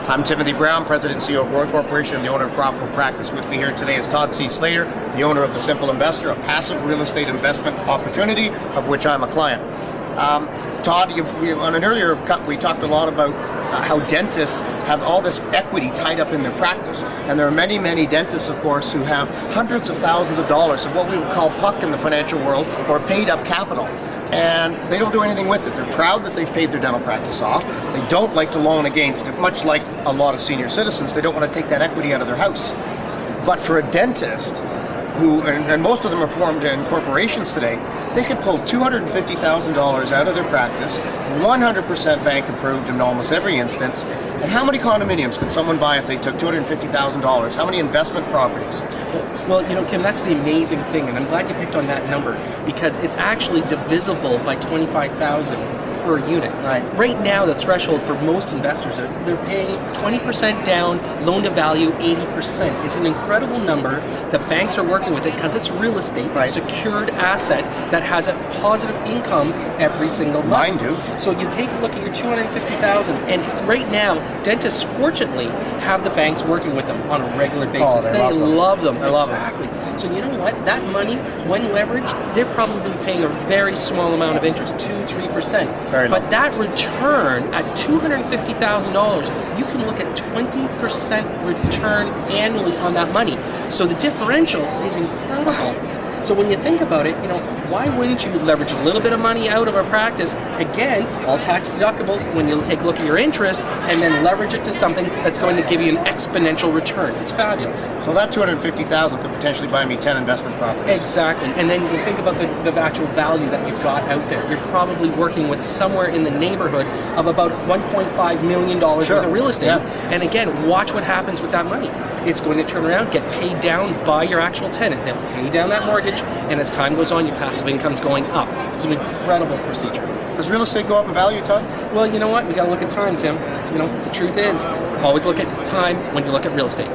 I'm Timothy Brown, President and CEO of Roy Corporation and the owner of Profitable Practice. With me here today is Todd C. Slater, the owner of The Simple Investor, a passive real estate investment opportunity of which I'm a client. Todd, on an earlier cut, we talked a lot about how dentists have all this equity tied up in their practice. And there are many, many dentists, of course, who have hundreds of thousands of dollars of what we would call puck in the financial world, or paid up capital. And they don't do anything with it. They're proud that they've paid their dental practice off. They don't like to loan against it, much like a lot of senior citizens. They don't want to take that equity out of their house. But for a dentist, and most of them are formed in corporations today, they could pull $250,000 out of their practice, 100% bank approved in almost every instance. And how many condominiums could someone buy if they took $250,000? How many investment properties? Well, Tim, that's the amazing thing, and I'm glad you picked on that number, because it's actually divisible by 25,000 per unit. Right now, the threshold for most investors, they're paying 20% down, loan to value 80%. It's an incredible number. The banks are working with it because it's real estate, it's a secured asset that has a positive income every single month. Mine do. So you take a look at your 250,000, and right now, dentists fortunately have the banks working with them on a regular basis. They love them. They love them. Exactly. So you know what? That money, when leveraged, they're probably paying a very small amount of interest, 2-3%. But that return at $250,000, you can look at 20% return annually on that money. So the differential is incredible. So when you think about it, why wouldn't you leverage a little bit of money out of a practice, again, all tax deductible, when you take a look at your interest, and then leverage it to something that's going to give you an exponential return? It's fabulous. So that $250,000 could potentially buy me 10 investment properties. Exactly. And then you think about the actual value that you've got out there. You're probably working with somewhere in the neighborhood of about $1.5 million worth of real estate. And again, watch what happens with that money. It's going to turn around, get paid down by your actual tenant. They'll pay down that mortgage, and as time goes on, your passive income's going up. It's an incredible procedure. Does real estate go up in value, Todd? Well, you know what? We got to look at time, Tim. The truth is, always look at time when you look at real estate.